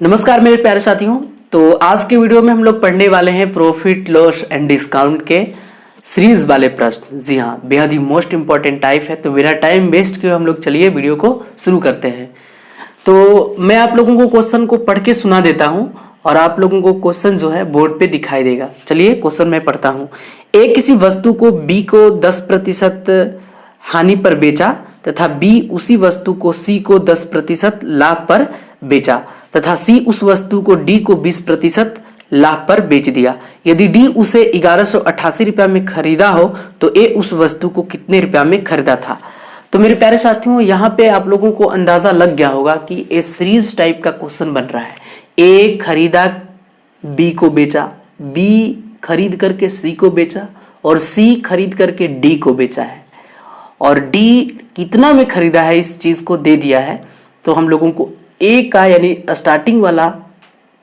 नमस्कार मेरे प्यारे साथियों। तो आज के वीडियो में हम लोग पढ़ने वाले हैं प्रॉफिट लॉस एंड डिस्काउंट के सीरीज वाले प्रश्न। जी हाँ, बेहद ही मोस्ट इंपॉर्टेंट टाइप है। तो बिना टाइम वेस्ट किए हम लोग चलिए वीडियो को शुरू करते हैं। तो मैं आप लोगों को क्वेश्चन को पढ़ के सुना देता हूँ और आप लोगों को क्वेश्चन जो है बोर्ड पे दिखाई देगा। चलिए क्वेश्चन मैं पढ़ता हूँ। ए किसी वस्तु को बी को 10% हानि पर बेचा तथा बी उसी वस्तु को सी को 10% लाभ पर बेचा तथा सी उस वस्तु को डी को 20% लाभ पर बेच दिया। यदि डी उसे 1188 रुपया में खरीदा हो तो ए उस वस्तु को कितने रुपया में खरीदा था। तो मेरे प्यारे साथियों, यहाँ पे आप लोगों को अंदाजा लग गया होगा कि ए सीरीज टाइप का क्वेश्चन बन रहा है। ए खरीदा बी को बेचा, बी खरीद करके सी को बेचा और सी खरीद करके डी को बेचा है और डी कितना में खरीदा है इस चीज को दे दिया है। तो हम लोगों को ए का यानी स्टार्टिंग वाला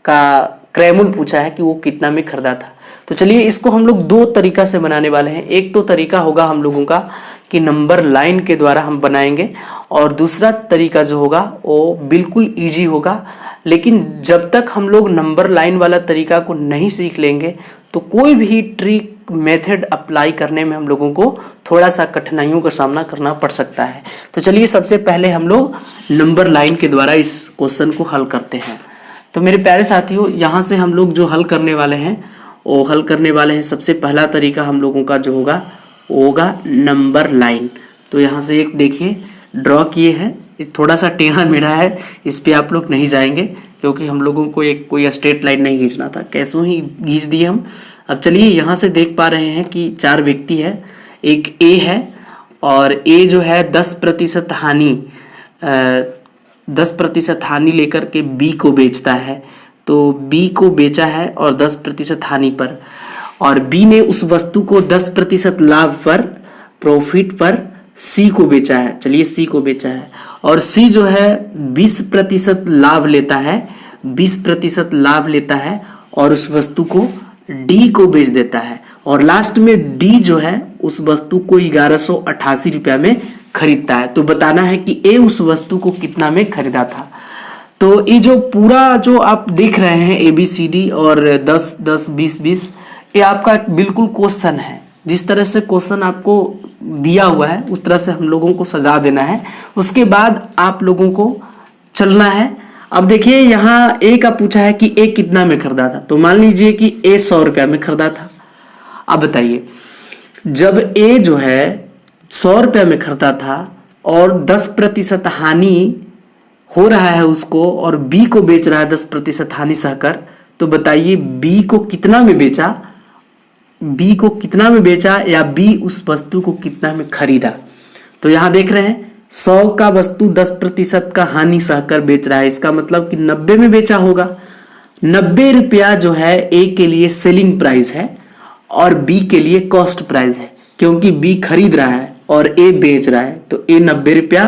का क्रयमूल्य पूछा है कि वो कितना में खरीदा था। तो चलिए इसको हम लोग दो तरीका से बनाने वाले हैं। एक तो तरीका होगा हम लोगों का कि नंबर लाइन के द्वारा हम बनाएंगे और दूसरा तरीका जो होगा वो बिल्कुल इजी होगा। लेकिन जब तक हम लोग नंबर लाइन वाला तरीका को नहीं सीख लेंगे तो कोई भी ट्रिक मेथड अप्लाई करने में हम लोगों को थोड़ा सा कठिनाइयों का सामना करना पड़ सकता है। तो चलिए सबसे पहले हम लोग नंबर लाइन के द्वारा इस क्वेश्चन को हल करते हैं। तो मेरे प्यारे साथियों, यहाँ से हम लोग जो हल करने वाले हैं वो हल करने वाले हैं। सबसे पहला तरीका हम लोगों का जो होगा वो होगा नंबर लाइन। तो यहाँ से एक देखिए ड्रॉ किए हैं, थोड़ा सा टेढ़ा मेढ़ा है, इस पे आप लोग नहीं जाएंगे क्योंकि हम लोगों को एक कोई स्ट्रेट लाइन नहीं खींचना था, कैसों ही खींच दिए हम। अब चलिए यहाँ से देख पा रहे हैं कि 4 व्यक्ति है, एक ए है और ए जो है 10% हानि 10% हानि लेकर के बी को बेचता है। तो बी को बेचा है और 10% हानि पर, और बी ने उस वस्तु को 10% लाभ पर प्रॉफिट पर सी को बेचा है। चलिए सी को बेचा है और सी जो है 20% लाभ लेता है, 20% लाभ लेता है और उस वस्तु को डी को बेच देता है। और लास्ट में डी जो है उस वस्तु को 1188 रुपया में खरीदता है। तो बताना है कि ए उस वस्तु को कितना में खरीदा था। तो ये जो पूरा जो आप देख रहे हैं ABCD और 10 10 20 20, ये आपका बिल्कुल क्वेश्चन है। जिस तरह से क्वेश्चन आपको दिया हुआ है उस तरह से हम लोगों को सजा देना है, उसके बाद आप लोगों को चलना है। अब देखिए यहाँ ए का पूछा है कि ए कितना में खरीदा था। तो मान लीजिए कि ए 100 रुपया में खरीदा था। अब बताइए, जब ए जो है 100 रुपया में खरीदा था और 10% हानि हो रहा है उसको और बी को बेच रहा है 10% हानि सहकर, तो बताइए बी को कितना में बेचा, बी को कितना में बेचा या बी उस वस्तु को कितना में खरीदा। तो यहाँ देख रहे हैं 100 का वस्तु 10% का हानि सहकर बेच रहा है, इसका मतलब कि 90 में बेचा होगा। 90 रुपया जो है ए के लिए सेलिंग प्राइस है और बी के लिए कॉस्ट प्राइस है, क्योंकि बी खरीद रहा है और ए बेच रहा है। तो ए 90 रुपया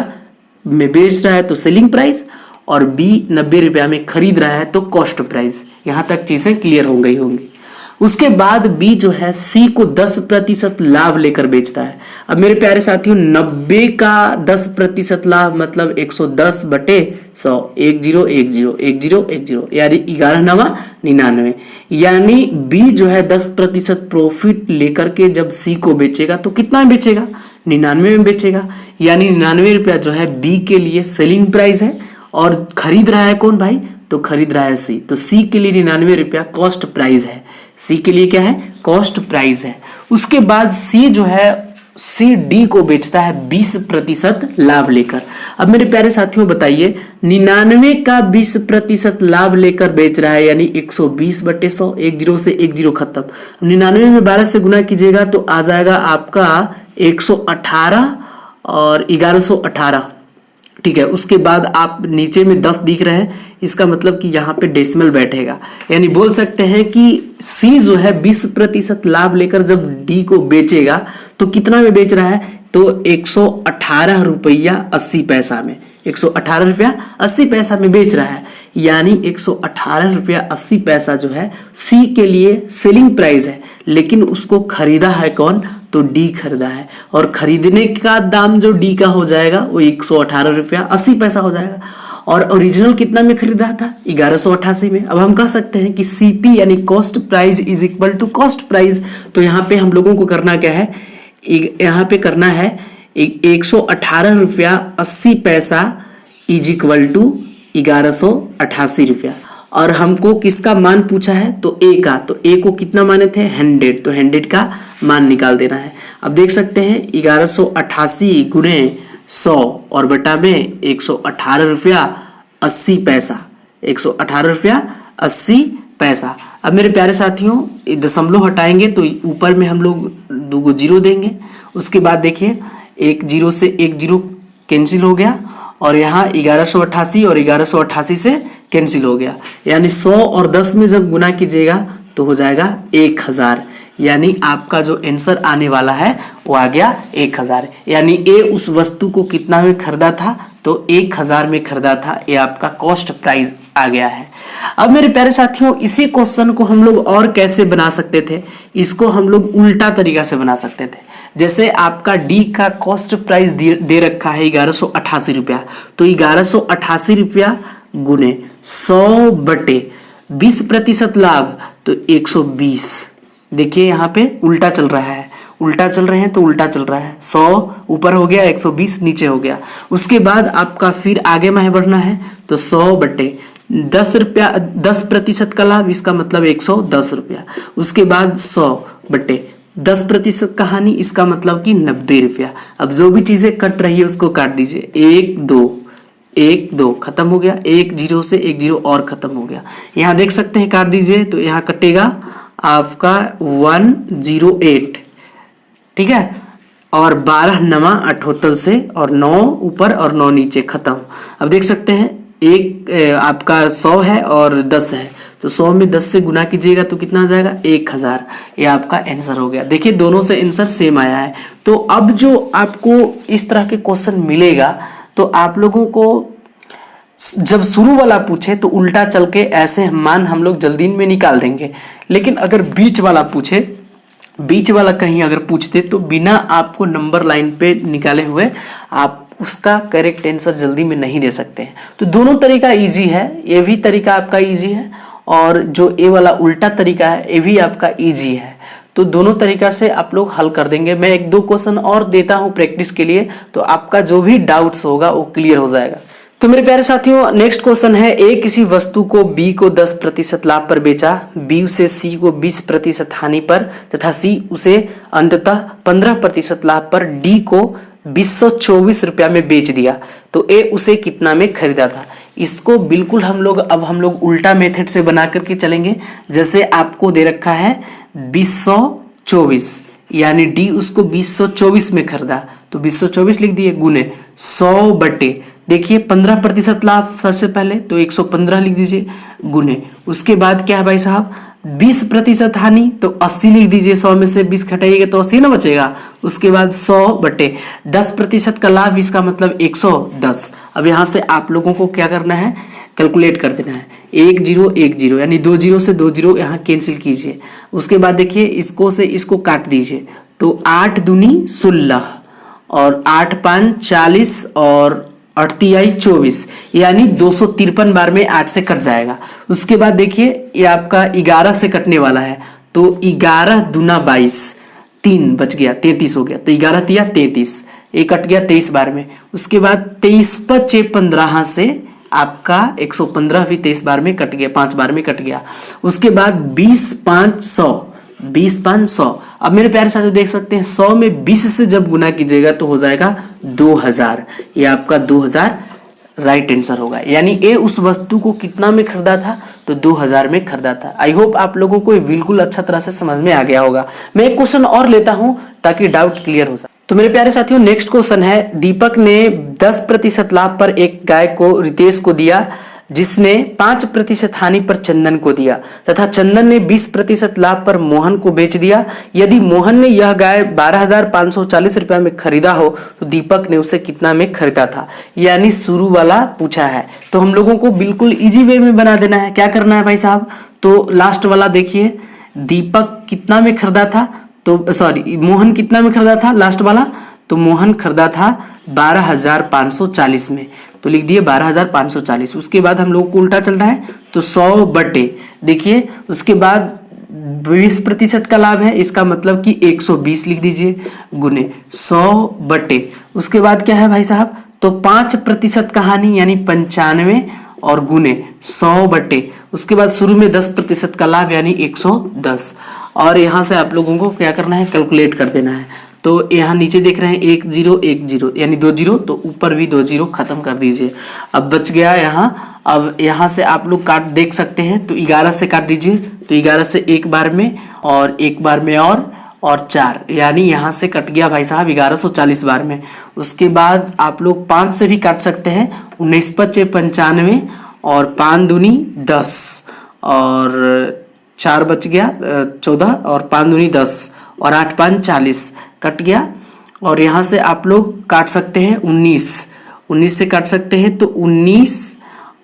में बेच रहा है तो सेलिंग प्राइस और बी 90 रुपया में खरीद रहा है तो कॉस्ट प्राइस। यहाँ तक चीजें क्लियर हो गई होंगी। उसके बाद बी जो है सी को 10% लाभ लेकर बेचता है। अब मेरे प्यारे साथियों, 90 का 10% लाभ मतलब 110 बटे 100, 10 10 10 10 यानी 11 9 99। यानी बी जो है 10% प्रॉफिट लेकर के जब सी को बेचेगा तो कितना में बेचेगा, 99 में बेचेगा। यानी 99 रुपया जो है बी के लिए सेलिंग प्राइस है और खरीद रहा है कौन भाई, तो खरीद रहा है सी। तो सी के लिए 99 रुपया कॉस्ट प्राइस है, सी के लिए क्या है, कॉस्ट प्राइस है। उसके बाद सी जो है सी डी को बेचता है 20% लाभ लेकर। अब मेरे प्यारे साथियों बताइए, 99 का 20% लाभ लेकर बेच रहा है यानी 120 बटे 100, 10 से 10 खत्म। 99 में 12 से गुना कीजिएगा तो आ जाएगा आपका 118 और 1118। ठीक है, उसके बाद आप नीचे में 10 दिख रहे हैं, इसका मतलब कि यहाँ पे डेसिमल बैठेगा। यानी बोल सकते हैं कि सी जो है 20% लाभ लेकर जब डी को बेचेगा तो कितना में बेच रहा है, तो 118 रुपया 80 पैसा में, 118 रुपया 80 पैसा में बेच रहा है। यानी 118 रुपया 80 पैसा जो है सी के लिए सेलिंग प्राइस है, लेकिन उसको खरीदा है कौन, तो डी खरीदा है। और खरीदने का दाम जो डी का हो जाएगा वो 118 रुपया 80 पैसा हो जाएगा। और ओरिजिनल कितना में खरीदा था? 1188 में। अब हम कह सकते हैं कि सीपी यानी cost price is equal to cost price. तो यहाँ पे हम लोगों को करना क्या है, यहाँ पे करना है 118 रुपया 80 पैसा इज इक्वल टू 1188 रुपया। और हमको किसका मान पूछा है? तो ए का। तो ए को कितना माने थे? 100। तो 100 का मान निकाल देना है। अब देख सकते हैं 1188 गुणे 100 और बटा में 118 रुपया 80 पैसा, 118 रुपया 80 पैसा। अब मेरे प्यारे साथियों दशमलव हटाएंगे तो ऊपर में हम लोग 2 जीरो देंगे। उसके बाद देखिए 1 जीरो से 1 जीरो कैंसिल हो गया और यहाँ 1188 और 1188 से कैंसिल हो गया। यानी 100 और 10 में जब गुना कीजिएगा तो हो जाएगा 1000। यानी आपका जो आंसर आने वाला है वो आ गया 1000। यानी ए उस वस्तु को कितना में खरीदा था? तो 1000 में खरीदा था। ये आपका कॉस्ट प्राइस आ गया है। अब मेरे प्यारे साथियों इसी क्वेश्चन को हम लोग और कैसे बना सकते थे? इसको हम लोग उल्टा तरीका से बना सकते थे। जैसे आपका डी का कॉस्ट प्राइस दे रखा है 1188 रुपया। तो 1188 रुपया गुने 100 बटे 20% लाभ तो 120। देखिए यहाँ पे उल्टा चल रहा है, उल्टा चल रहे हैं तो उल्टा चल रहा है। 100 ऊपर हो गया, 120 नीचे हो गया। उसके बाद आपका फिर आगे में बढ़ना है तो 100 बटे 10 रुपया, 10% का लाभ, इसका मतलब 110 रुपया। उसके बाद 100 बटे 10% का हानि, इसका मतलब कि 90 रुपया। अब जो भी चीजें कट रही है उसको काट दीजिए। 1 2 खत्म हो गया। 1 जीरो से 1 जीरो और खत्म हो गया। यहाँ देख सकते हैं काट दीजिए तो यहाँ कटेगा आपका 108। ठीक है। और 12 नमा 78 से और 9 ऊपर और 9 नीचे खत्म। अब देख सकते हैं एक आपका 100 है और 10 है तो 100 में 10 से गुना कीजिएगा तो कितना आ जाएगा? 1000। ये आपका आंसर हो गया। देखिए दोनों से आंसर सेम आया है। तो अब जो आपको इस तरह के क्वेश्चन मिलेगा तो आप लोगों को जब शुरू वाला पूछे तो उल्टा चल के ऐसे मान हम लोग जल्दी में निकाल देंगे। लेकिन अगर बीच वाला पूछे, बीच वाला कहीं अगर पूछते तो बिना आपको नंबर लाइन पे निकाले हुए आप उसका करेक्ट आंसर जल्दी में नहीं दे सकते हैं। तो दोनों तरीका इजी है। ये भी तरीका आपका इजी है और जो ए वाला उल्टा तरीका है ये भी आपका इजी है। तो दोनों तरीका से आप लोग हल कर देंगे। मैं 1-2 क्वेश्चन और देता हूं प्रैक्टिस के लिए तो आपका जो भी डाउट्स होगा वो क्लियर हो जाएगा। तो मेरे प्यारे साथियों नेक्स्ट क्वेश्चन है, ए किसी वस्तु को बी को 10% लाभ पर बेचा, बी उसे सी को 20% हानि पर तथा सी उसे अंततः 15% लाभ पर डी को 224 रुपया में बेच दिया। तो ए उसे कितना में खरीदा था? इसको बिल्कुल हम लोग उल्टा मेथड से बना करके चलेंगे। जैसे आपको दे रखा है 224 यानी डी उसको 224 में खरीदा तो 224 लिख दिए गुने 100 बटे देखिए 15% लाभ सबसे पहले तो 115 लिख दीजिए गुने। उसके बाद क्या है भाई साहब 20% हानि तो 80 लिख दीजिए। 100 में से 20 घटाइएगा तो 80 ना बचेगा। उसके बाद 100 बटे 10% का लाभ, इसका मतलब 110। अब यहाँ से आप लोगों को क्या करना है, कैलकुलेट कर देना है। 1 0 1 0 यानी 2 जीरो से 2 जीरो यहाँ कैंसिल कीजिए। उसके बाद देखिए इसको से इसको काट दीजिए तो 8 दूनी 16 और 8 5 40 और 8 तिहाई 24 यानी 253 बार में 8 से कट जाएगा। उसके बाद देखिए ये आपका 11 से कटने वाला है तो 11 दूना 22, 3 बच गया 33 हो गया तो 11 तिया 33, ये कट गया 23 बार में। उसके बाद 23 5 15 से आपका 115 भी 23 बार में कट गया, 5 बार में कट गया। उसके बाद 20 5 100, 20 5 100। अब मेरे प्यारे साथियों देख सकते हैं 100 में 20 से जब गुना कीजिएगा तो हो जाएगा 2000। ये आपका 2000 राइट आंसर होगा। यानी ए उस वस्तु को कितना में खरीदा था तो 2000 में खरीदा था। आई होप आप लोगों को बिल्कुल अच्छा तरह से समझ में आ गया होगा। मैं एक क्वेश्चन और लेता हूं ताकि डाउट क्लियर हो जाए। तो मेरे प्यारे साथियों नेक्स्ट क्वेश्चन है, दीपक ने 10% लाभ पर एक गाय को रितेश को दिया जिसने 5% हानि पर चंदन को दिया तथा चंदन ने 20% लाभ पर मोहन को बेच दिया। यदि मोहन ने यह गाय 12,540 रुपया में खरीदा हो तो दीपक ने उसे कितना में खरीदा था। यानी शुरू वाला पूछा है तो हम लोगों को बिल्कुल इजी वे में बना देना है। क्या करना है भाई साहब, तो लास्ट वाला देखिए दीपक कितना में खरीदा था तो सॉरी मोहन कितना में खरीदा था लास्ट वाला, तो मोहन खरीदा था 12,540 में। तो लिख दिए 12,540। उसके बाद हम लोग को उल्टा चलना है तो 100 बटे, देखिए उसके बाद 20% का लाभ है, इसका मतलब कि 120 लिख दीजिए गुने 100 बटे, उसके बाद क्या है भाई साहब, तो 5% का हानि यानी 95 और गुने 100 बटे, उसके बाद शुरू में 10% का लाभ यानी 110। और यहाँ से आप लोगों को क्या करना है, कैलकुलेट कर देना है। तो यहाँ नीचे देख रहे हैं 1 0 1 0 यानी 2 0, तो ऊपर भी 2 0 खत्म कर दीजिए। अब बच गया यहाँ, अब यहाँ से आप लोग काट देख सकते हैं, तो 11 से काट दीजिए, तो 11 से एक बार में और एक बार में और 4, यानी यहाँ से कट गया भाई साहब 1140 बार में। उसके बाद आप लोग 5 से भी काट सकते हैं, 19 पचे 95 और 5 दूनी 10 और 4 बच गया 14 और 5 दूनी 10 और 8 5 40 कट गया। और यहाँ से आप लोग काट सकते हैं 19 से काट सकते हैं, तो 19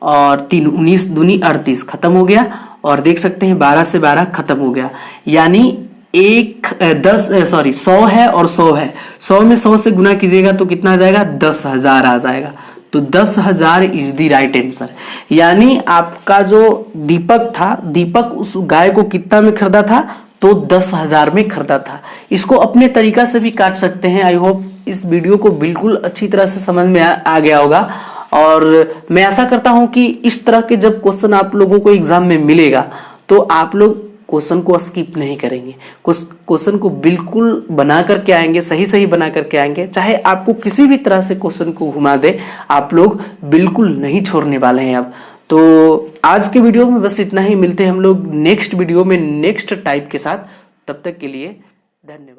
और 3 19 दूनी 38 खत्म हो गया। और देख सकते हैं 12 से 12 खत्म हो गया, यानी 100 है और 100 है, 100 में 100 से गुना कीजिएगा तो कितना आ जाएगा, 10,000 आ जाएगा। तो 10,000 इज द राइट आंसर। यानी आपका जो दीपक था, दीपक उस गाय को कितना में खरीदा था, तो 10,000 में खरीदा था। इसको अपने तरीका से भी काट सकते हैं। आई होप इस वीडियो को बिल्कुल अच्छी तरह से समझ में आ गया होगा। और मैं आशा करता हूं कि इस तरह के जब क्वेश्चन आप लोगों को एग्जाम में मिलेगा तो आप लोग क्वेश्चन को स्किप नहीं करेंगे, क्वेश्चन को बिल्कुल बना करके आएंगे, सही बना करके आएंगे। चाहे आपको किसी भी तरह से क्वेश्चन को घुमा दे, आप लोग बिल्कुल नहीं छोड़ने वाले हैं। अब तो आज के वीडियो में बस इतना ही, मिलते हैं हम लोग नेक्स्ट वीडियो में नेक्स्ट टाइप के साथ। तब तक के लिए धन्यवाद।